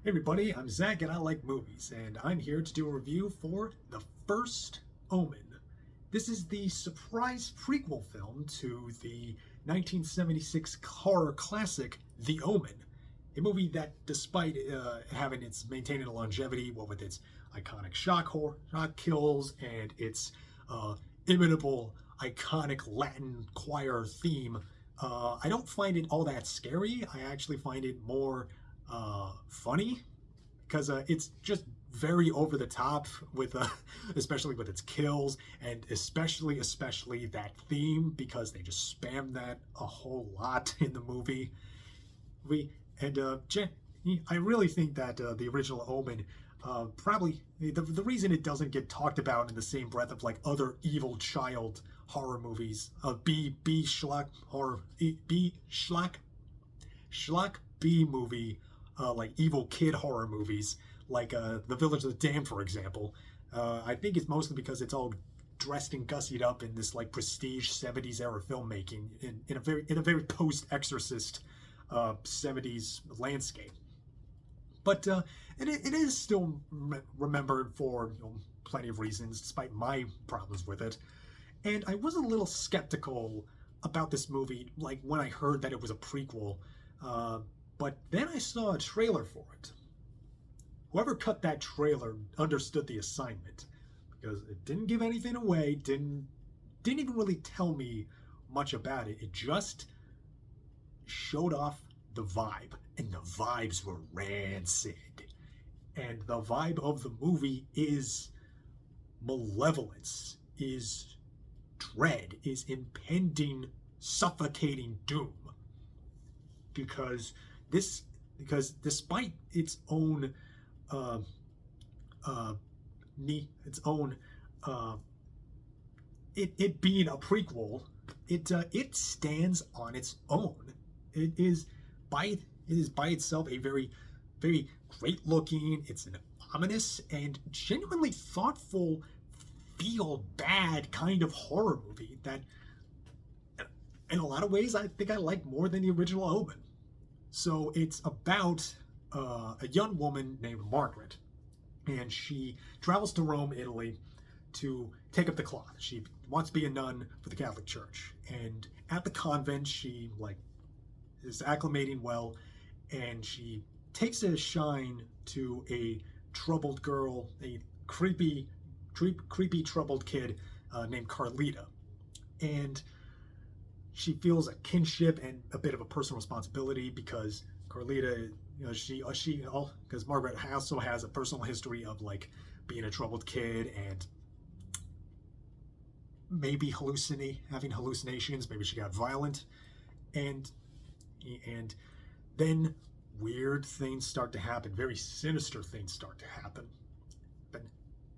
Hey everybody, I'm Zach and I like movies, and I'm here to do a review for The First Omen. This is the surprise prequel film to the 1976 horror classic The Omen, a movie that, despite having its maintaining a longevity, with its iconic shock kills and its imitable iconic Latin choir theme, I don't find it all that scary. I actually find it more funny because it's just very over the top with especially with its kills, and especially that theme, because they just spam that a whole lot in the movie. I really think that the original Omen, probably the reason it doesn't get talked about in the same breath of like other evil child horror movies, schlock B movie, like evil kid horror movies, like The Village of the Damned, for example. I think it's mostly because it's all dressed and gussied up in this like prestige 70s era filmmaking in a very post Exorcist 70s landscape. But it is still remembered for plenty of reasons, despite my problems with it. And I was a little skeptical about this movie, like when I heard that it was a prequel. But then I saw a trailer for it. Whoever cut that trailer understood the assignment, because it didn't give anything away, didn't even really tell me much about it. It just showed off the vibe, and the vibes were rancid. And the vibe of the movie is malevolence, is dread, is impending, suffocating doom. Because despite its own it being a prequel, it stands on its own. It is by itself a very great looking, it's an ominous and genuinely thoughtful, feel bad kind of horror movie that in a lot of ways I think I like more than the original Omen. So it's about a young woman named Margaret, and she travels to Rome, Italy, to take up the cloth. She wants to be a nun for the Catholic Church, and at the convent she is acclimating well, and she takes a shine to a troubled girl, a creepy troubled kid named Carlita, and she feels a kinship and a bit of a personal responsibility because Carlita, because Margaret also has a personal history of like being a troubled kid and maybe having hallucinations. Maybe she got violent, and then weird things start to happen. Very sinister things start to happen,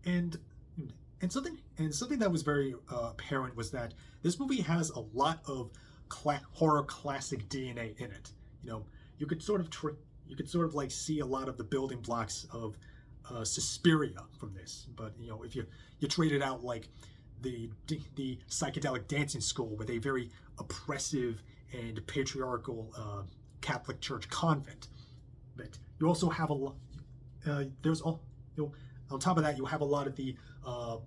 and something that was very apparent was that this movie has a lot of horror classic DNA in it. You could sort of like see a lot of the building blocks of Suspiria from this. But if you trade it out, like the psychedelic dancing school with a very oppressive and patriarchal Catholic Church convent, but you also have a lot. On top of that, you have a lot of the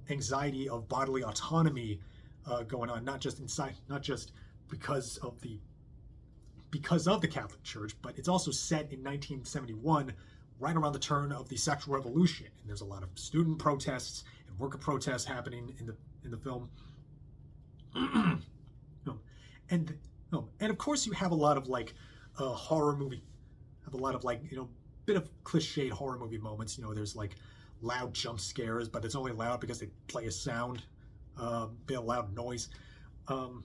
anxiety of bodily autonomy going on, not just because of the Catholic Church, but it's also set in 1971, right around the turn of the sexual revolution, and there's a lot of student protests and worker protests happening in the film. And of course you have a lot of like horror movie, have a lot of like bit of cliched horror movie moments. There's like loud jump scares, but it's only loud because they play a sound, bit of loud noise. You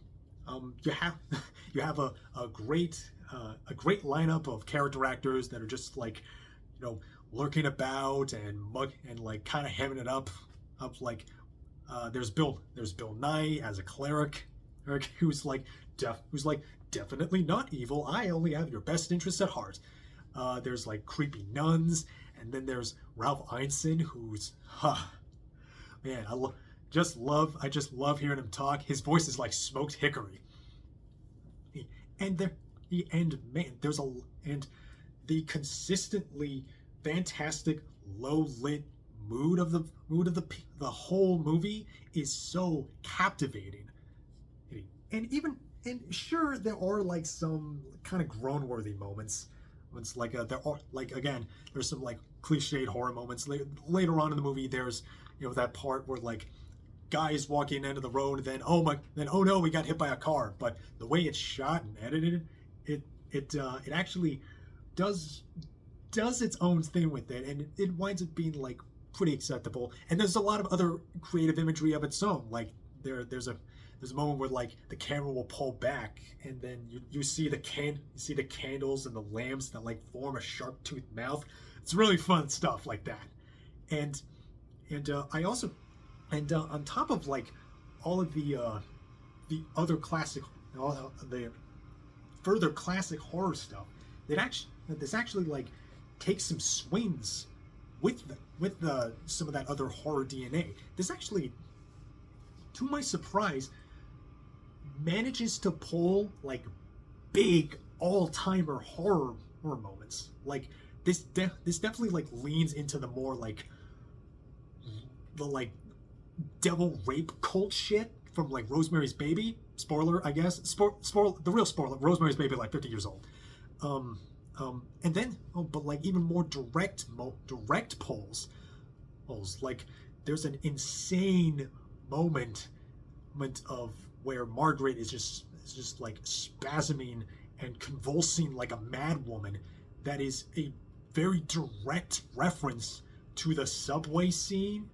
have a great lineup of character actors that are just like lurking about and like kind of hemming it up. There's Bill Nighy as a cleric, who's like definitely not evil. I only have your best interests at heart. There's like creepy nuns, and then there's Ralph Ineson, who's man, I just love hearing him talk. His voice is like smoked hickory. And the consistently fantastic low lit the whole movie is so captivating. And even and sure there are like some kind of groan worthy moments. It's like there are like again there's some like cliched horror moments later on in the movie. There's that part where like guys walking into the road, then oh no, we got hit by a car. But the way it's shot and edited, it actually does its own thing with it, and it winds up being like pretty acceptable. And there's a lot of other creative imagery of its own. Like there's a moment where like the camera will pull back, and then you see the candles and the lamps that like form a sharp toothed mouth. It's really fun stuff like that. And I also on top of like all of the other classic, all the further classic horror stuff, this actually like takes some swings with some of that other horror DNA. This actually, to my surprise, manages to pull like big all-timer horror moments. Like this definitely like leans into the more like the like devil rape cult shit from like Rosemary's Baby. Spoiler, I guess. Spoiler, the real spoiler. Rosemary's Baby, like 50 years old. And then, but like even more direct pulls. Like there's an insane moment of where Margaret is just like spasming and convulsing like a mad woman. That is a very direct reference to the subway scene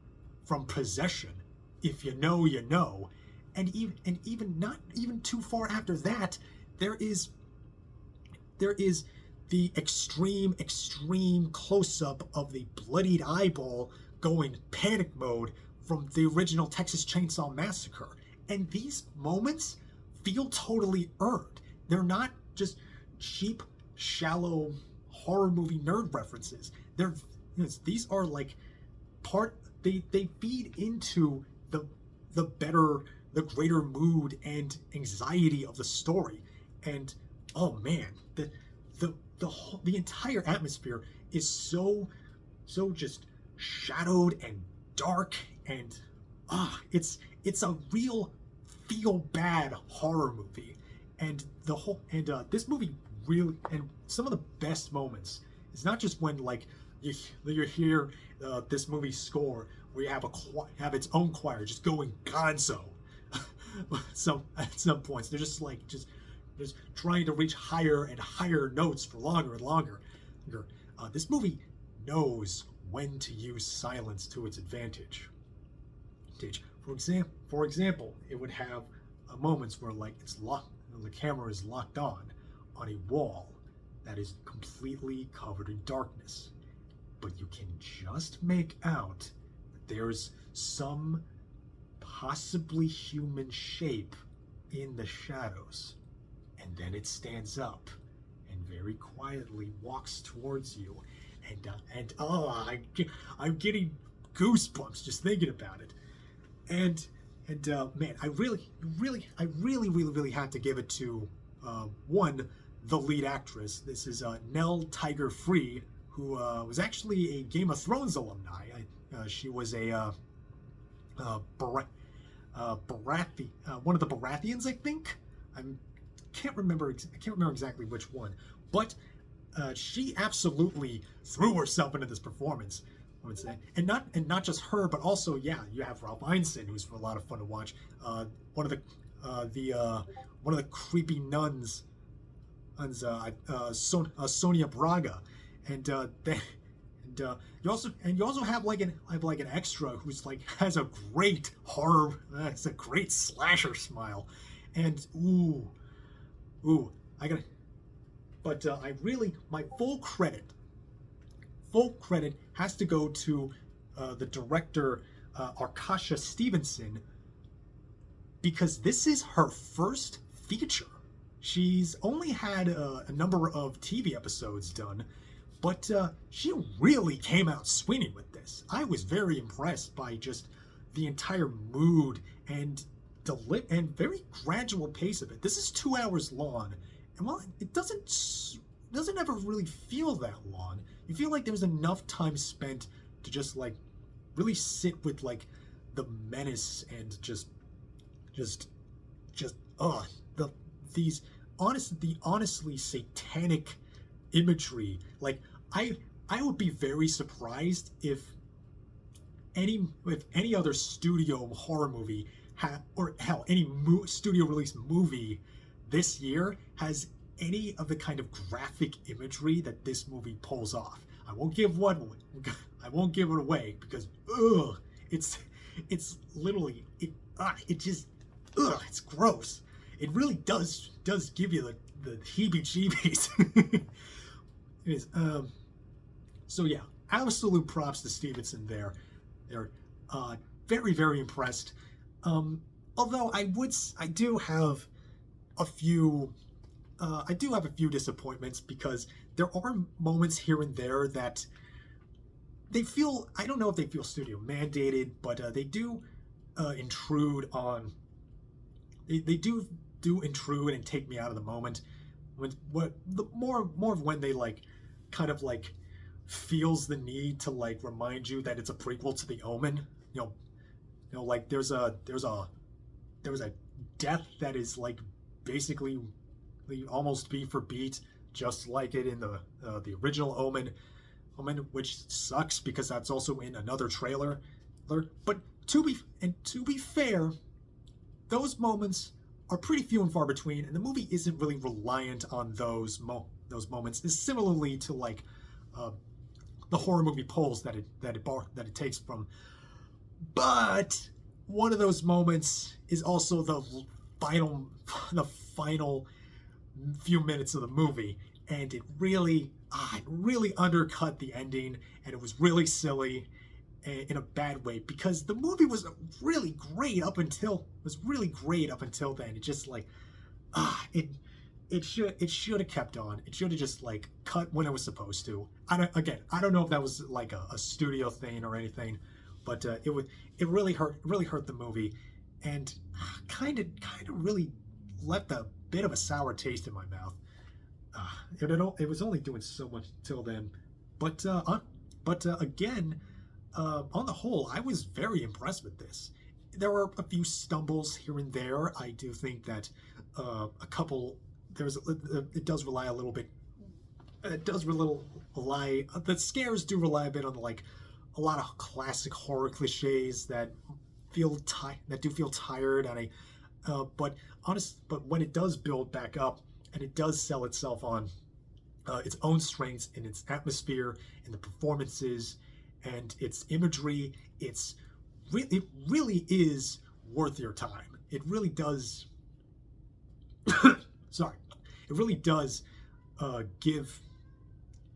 from Possession. If you know, you know. And even not even too far after that, there is the extreme close-up of the bloodied eyeball going panic mode from the original Texas Chainsaw Massacre. And these moments feel totally earned. They're not just cheap, shallow horror movie nerd references. These are like they feed into the greater mood and anxiety of the story. And oh man, the entire atmosphere is so just shadowed and dark, and it's a real feel bad horror movie. And this movie really, and some of the best moments is not just when like you hear this movie score where you have its own choir just going gonzo. So at some points they're just trying to reach higher and higher notes for longer and longer. This movie knows when to use silence to its advantage. For example, it would have moments where like the camera is locked on a wall that is completely covered in darkness, but you can just make out that there's some possibly human shape in the shadows. And then it stands up and very quietly walks towards you, and I'm getting goosebumps just thinking about it. And man, I really have to give it to one, the lead actress. This is Nell Tiger Free, who was actually a Game of Thrones alumni. She was a one of the Baratheons, I think. I can't remember exactly which one, but she absolutely threw herself into this performance, I would say. And not just her, but also you have Ralph Ineson, who's a lot of fun to watch. One of the creepy nuns, Sonia Braga, and you also have like an extra who's like has a great it's a great slasher smile, and I gotta, but my full credit has to go to the director Arkasha Stevenson, because this is her first feature. She's only had a number of TV episodes done, but she really came out swinging with this. I was very impressed by just the entire mood and very gradual pace of it. This is 2 hours long, and while it doesn't ever really feel that long, you feel like there was enough time spent to just like really sit with like the menace and just the these the honestly satanic imagery. Like I would be very surprised if any other studio horror movie or hell any studio released movie this year has any of the kind of graphic imagery that this movie pulls off. I won't give it away because it's literally it's gross. It really does give you the heebie-jeebies. It is so yeah, absolute props to Stevenson there. They're very, very impressed. Although I do have a few disappointments because there are moments here and there that they feel, I don't know if they feel studio mandated, but they do intrude on. They do intrude and take me out of the moment. More of when they like kind of like feels the need to like remind you that it's a prequel to The Omen. You know, like there's a death that is like basically almost beat for beat, just like it in the original Omen, which sucks because that's also in another trailer. But to be fair, those moments are pretty few and far between, and the movie isn't really reliant on those moments. It's similarly to like the horror movie polls that it takes from. But one of those moments is also the final few minutes of the movie, and it really undercut the ending, and it was really silly in a bad way because the movie was really great up until then. It just like it should have kept on. It should have just like cut when it was supposed to. I don't know if that was like a studio thing or anything, but it really hurt the movie, and kind of really left a bit of a sour taste in my mouth. It was only doing so much till then, but again, on the whole, I was very impressed with this. There were a few stumbles here and there. I do think that it does rely a little bit. The scares do rely a bit on like a lot of classic horror cliches that do feel tired, and but when it does build back up and it does sell itself on its own strengths in its atmosphere and the performances and its imagery, it really is worth your time. It really does. Sorry, it really does give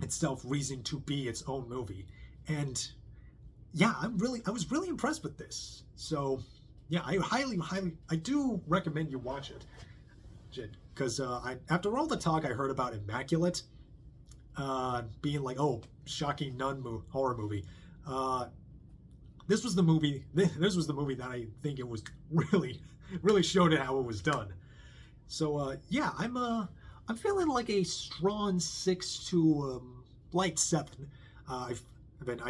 itself reason to be its own movie, and yeah, I was really impressed with this. So yeah, I do recommend you watch it, because after all the talk I heard about Immaculate being like, oh, shocking horror movie, this was the movie that I think it was really showed it how it was done. So yeah, I'm feeling like a strong 6 to light 7. I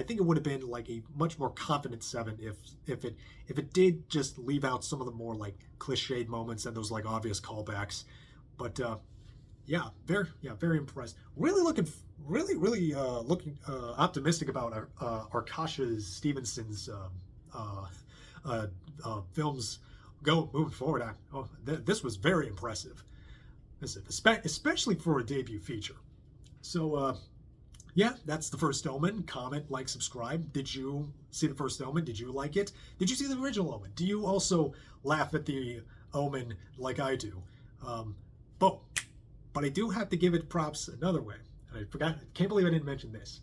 think it would have been like a much more confident 7 if it did just leave out some of the more like cliched moments and those like obvious callbacks. But yeah, very impressed. Really looking optimistic about Arkasha Stevenson's films moving forward. This was very impressive, especially for a debut feature. So yeah, that's The First Omen. Comment, like, subscribe. Did you see The First Omen? Did you like it? Did you see the original Omen? Do you also laugh at the Omen like I do? But I do have to give it props another way. I can't believe I didn't mention this.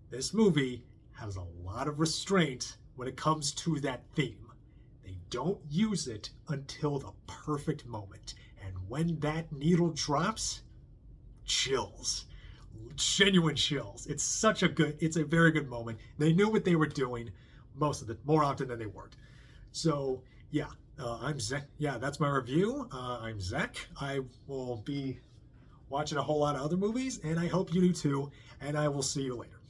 This movie has a lot of restraint when it comes to that theme. They don't use it until the perfect moment. And when that needle drops, chills. Genuine chills. It's a very good moment. They knew what they were doing more often than they weren't. So yeah, I'm Zach. Yeah, that's my review. I'm Zach. I will be watching a whole lot of other movies, and I hope you do too. And I will see you later.